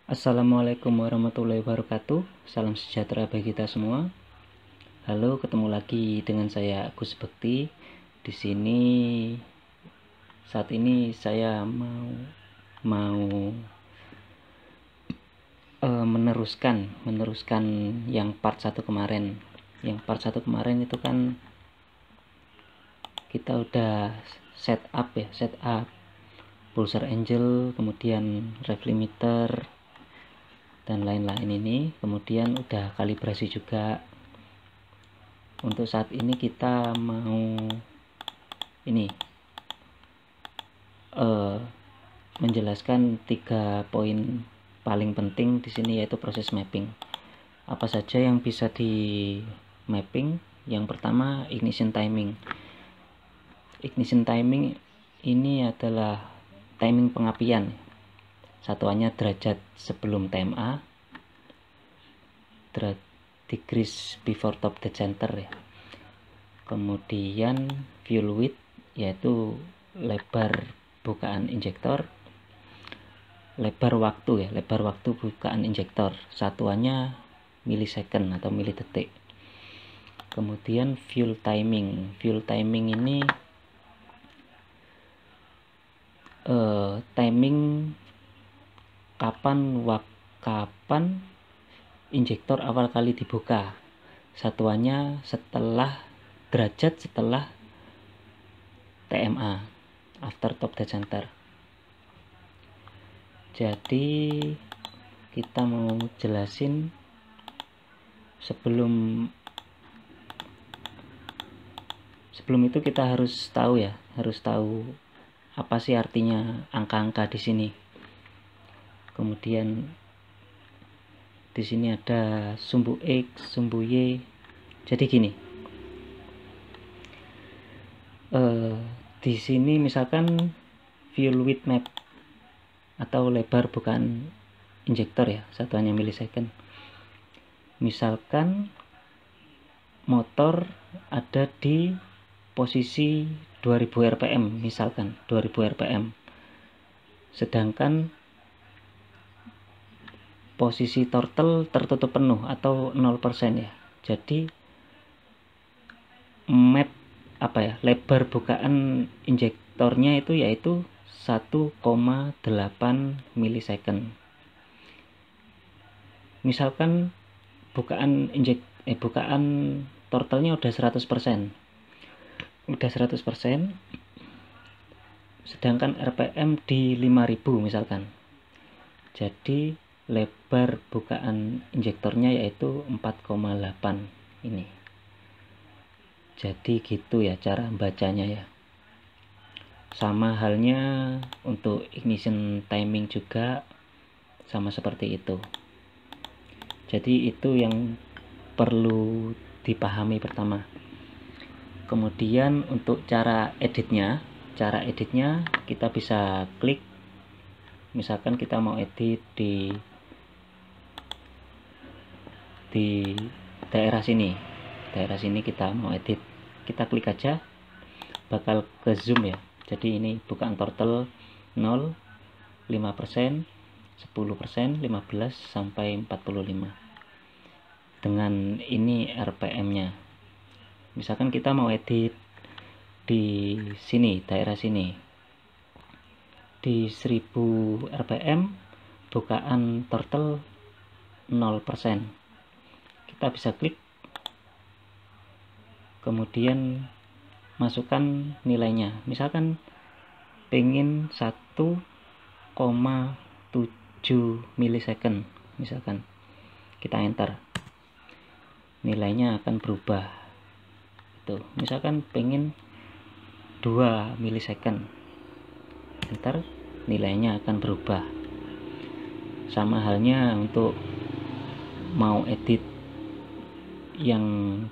Assalamualaikum warahmatullahi wabarakatuh. Salam sejahtera bagi kita semua. Halo, ketemu lagi dengan saya Agus Bekti. Di sini saat ini saya mau meneruskan yang part 1 kemarin. Yang part 1 kemarin itu kan kita udah setup Pulsar Angel, kemudian ref limiter dan lain-lain ini, kemudian udah kalibrasi juga. Untuk saat ini kita mau menjelaskan 3 poin paling penting di sini, yaitu proses mapping. Apa saja yang bisa di mapping? Yang pertama, ignition timing. Ignition timing ini adalah timing pengapian. Satuannya derajat sebelum TMA, degrees before top dead center ya. Kemudian fuel width, yaitu lebar bukaan injektor, lebar waktu bukaan injektor, satuannya milisecond atau milidetik. Kemudian fuel timing ini timing kapan injektor awal kali dibuka, satuannya derajat setelah TMA, after top dead center. Jadi kita mau jelasin sebelum itu kita harus tahu apa sih artinya angka-angka di sini. Kemudian di sini ada sumbu X, sumbu Y. Jadi gini, di sini misalkan fuel width map atau lebar bukaan injektor ya, satuannya milisecond. Misalkan motor ada di posisi 2000 rpm, misalkan 2000 rpm, sedangkan posisi throttle tertutup penuh atau 0% ya. Jadi map lebar bukaan injektornya itu yaitu 1,8 milisecond. Misalkan bukaan throttle-nya udah 100%. Sedangkan RPM di 5000 misalkan. Jadi lebar bukaan injektornya yaitu 4,8 ini. Jadi gitu ya cara bacanya ya. Sama halnya untuk ignition timing juga sama seperti itu. Jadi itu yang perlu dipahami pertama. Kemudian untuk cara editnya kita bisa klik. Misalkan kita mau edit di daerah sini kita mau edit, kita klik aja, bakal ke zoom ya. Jadi ini bukaan throttle 0, 5%, 10%, 15 sampai 45 dengan ini RPM nya. Misalkan kita mau edit di sini, daerah sini di 1000 rpm, bukaan throttle 0%, kita bisa klik, kemudian masukkan nilainya. Misalkan pengen 1,7 milisecond, misalkan kita enter, nilainya akan berubah. Tuh, misalkan pengen 2 milisecond, enter, nilainya akan berubah. Sama halnya untuk mau edit yang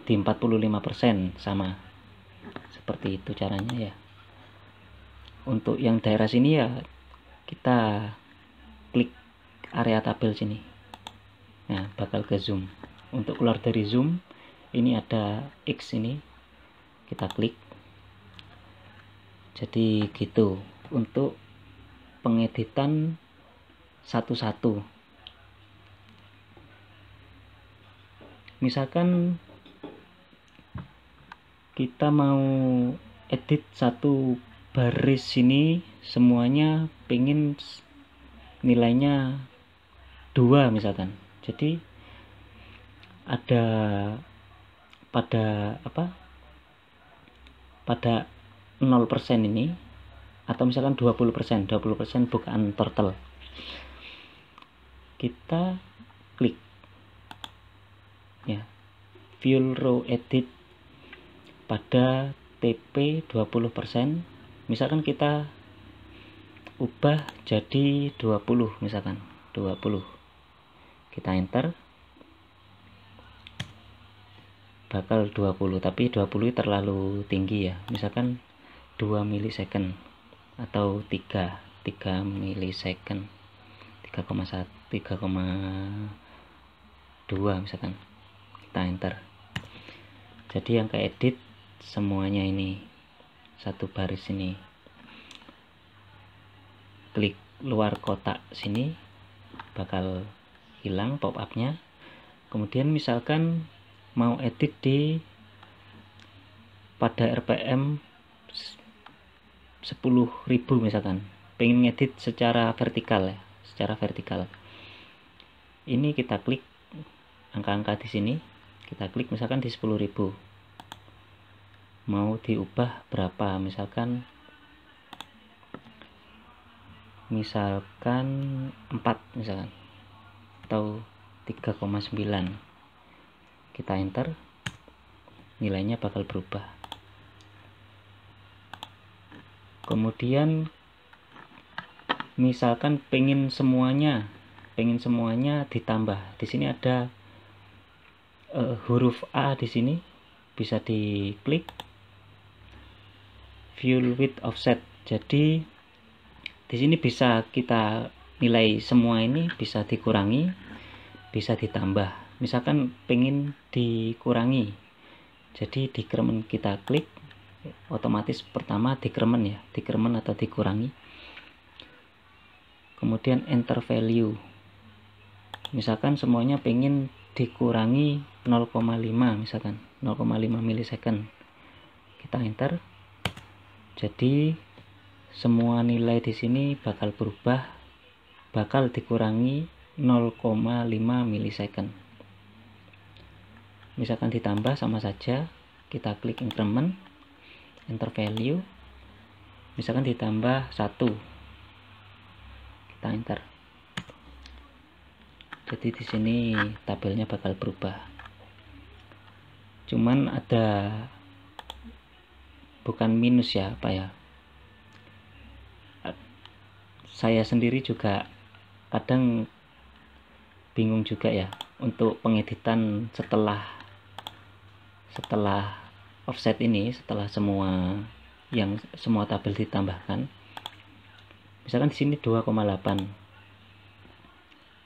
di 45%, sama seperti itu caranya ya. Untuk yang daerah sini ya kita klik area tabel sini, nah bakal ke zoom. Untuk keluar dari zoom ini ada X, ini kita klik. Jadi gitu untuk pengeditan satu-satu. Misalkan kita mau edit satu baris sini semuanya pengen nilainya 2 misalkan. Jadi ada pada pada 0% ini, atau misalkan 20% bukan total, kita klik ya view row edit pada TP 20%, misalkan kita ubah jadi 20, misalkan 20, kita enter, bakal 20, tapi 20 terlalu tinggi ya, misalkan 2 milisecond atau 3 milisecond, 3,2 misalkan, kita enter. Jadi yang keedit semuanya ini satu baris ini. Klik luar kotak sini bakal hilang pop up-nya. Kemudian misalkan mau edit di pada RPM 10.000 misalkan, pengen ngedit secara vertikal ya, secara vertikal. Ini kita klik angka-angka di sini, kita klik misalkan di 10.000. Mau diubah berapa, misalkan 4 misalkan, atau 3,9, kita enter, nilainya bakal berubah. Kemudian misalkan pengen semuanya ditambah, di sini ada huruf A, di sini bisa diklik view with offset. Jadi di sini bisa kita nilai semua ini, bisa dikurangi, bisa ditambah. Misalkan pengen dikurangi, jadi decrement kita klik, otomatis pertama decrement ya, decrement atau dikurangi. Kemudian enter value, misalkan semuanya pengen dikurangi 0,5 misalkan 0,5 milisecond, kita enter. Jadi semua nilai di sini bakal berubah, bakal dikurangi 0,5 milisecond. Misalkan ditambah sama saja, kita klik increment, enter value, misalkan ditambah 1, kita enter. Jadi di sini tabelnya bakal berubah. Cuman ada, bukan minus ya, saya sendiri juga kadang bingung juga ya untuk pengeditan setelah offset ini, setelah semua tabel ditambahkan. Misalkan di sini 2,8,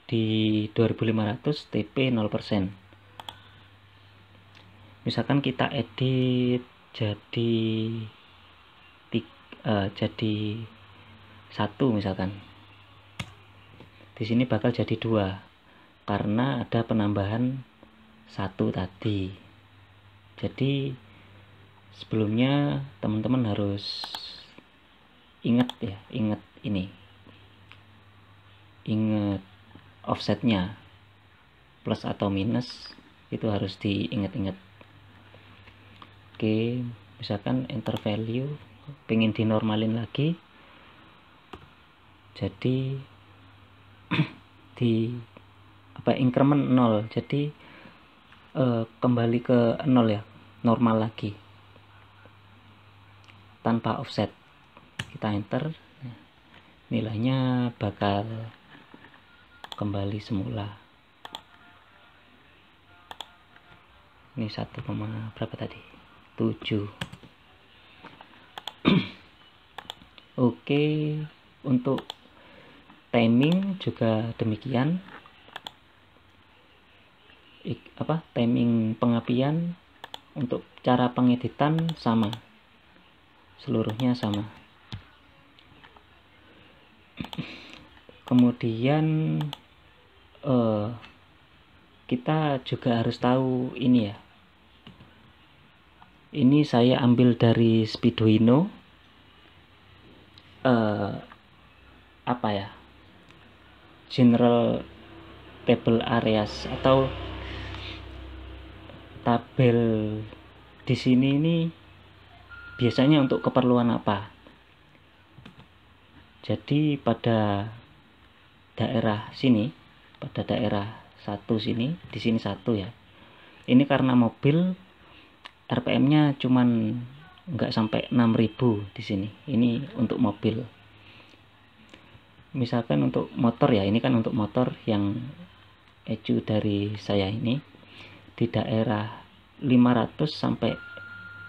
di 2500 TP 0%. Misalkan kita edit jadi 1 misalkan, di sini bakal jadi 2 karena ada penambahan 1 tadi. Jadi sebelumnya teman-teman harus ingat offsetnya, plus atau minus itu harus diingat-ingat. Oke, misalkan enter value, pengen dinormalin lagi, jadi di increment 0, jadi kembali ke 0 ya, normal lagi tanpa offset. Kita enter, nilainya bakal kembali semula. Ini 1, berapa tadi, 7. Oke, untuk timing juga demikian. Timing pengapian, untuk cara pengeditan sama, seluruhnya sama. Kemudian kita juga harus tahu ini ya. Ini saya ambil dari Speeduino, apa ya, general table areas atau tabel di sini ini biasanya untuk keperluan apa. Jadi pada daerah sini, pada daerah 1 sini, di sini 1 ya. Ini karena mobil RPM-nya cuman nggak sampai 6000 di sini. Ini untuk mobil. Misalkan untuk motor ya, ini kan untuk motor yang ECU dari saya ini di daerah 500 sampai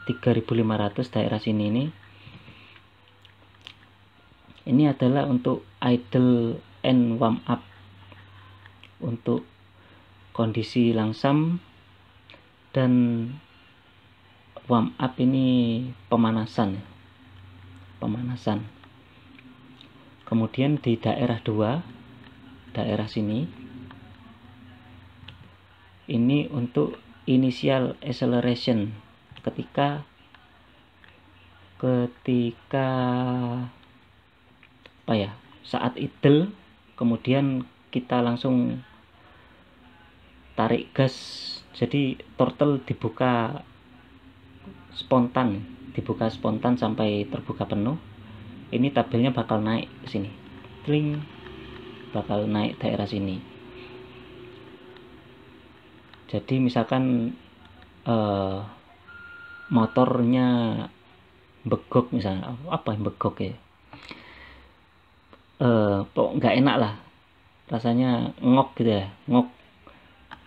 3500 daerah sini ini adalah untuk idle and warm up, untuk kondisi langsam, dan warm up ini pemanasan. Kemudian di daerah 2, daerah sini ini untuk initial acceleration, ketika apa ya, saat idle kemudian kita langsung tarik gas, jadi throttle dibuka spontan sampai terbuka penuh. Ini tabelnya bakal naik ke sini, tling, bakal naik daerah sini. Jadi misalkan motornya begok, misalnya apa yang begok ya, kok nggak enak lah rasanya, ngok gitu ya, ngok,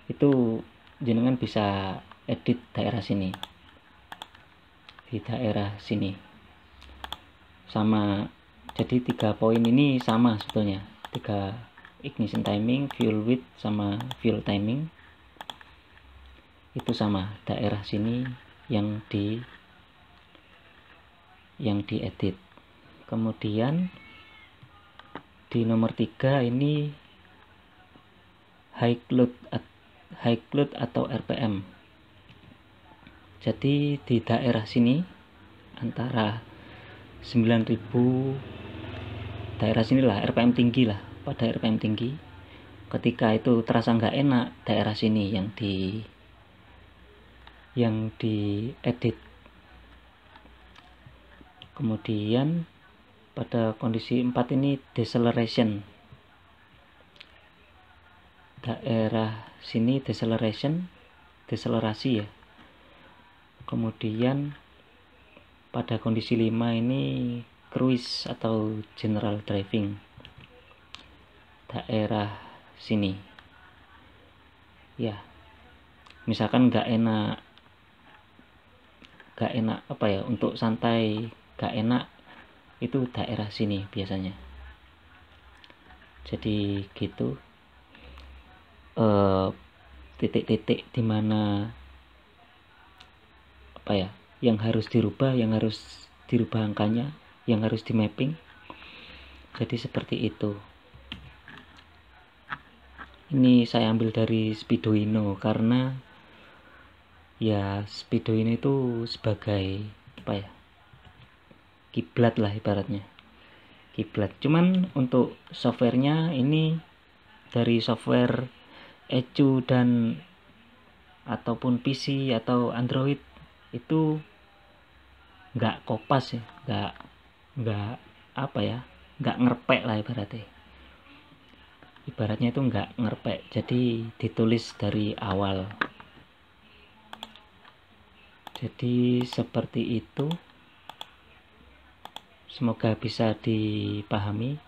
itu jenengan bisa edit daerah sini, di daerah sini sama. Jadi 3 poin ini sama sebetulnya, 3 ignition timing, fuel width, sama fuel timing, itu sama daerah sini yang diedit. Kemudian di nomor 3 ini high load atau RPM. Jadi di daerah sini antara 9000, daerah sinilah RPM tinggi lah, pada RPM tinggi, ketika itu terasa nggak enak, daerah sini yang diedit. Kemudian pada kondisi 4 ini deceleration, daerah sini deselerasi ya. Kemudian pada kondisi 5 ini cruise atau general driving, daerah sini ya. Misalkan nggak enak apa ya, untuk santai nggak enak, itu daerah sini biasanya. Jadi gitu, titik-titik dimana apa ya, yang harus dirubah angkanya, yang harus di mapping. Jadi seperti itu. Ini saya ambil dari Speeduino karena ya Speeduino itu sebagai apa ya, kiblat lah ibaratnya, kiblat. Cuman untuk softwarenya ini dari software ECU dan ataupun PC atau Android itu nggak kopas ya, nggak apa ya, nggak ngerpek lah ibaratnya itu nggak ngerpek, jadi ditulis dari awal. Jadi seperti itu, semoga bisa dipahami.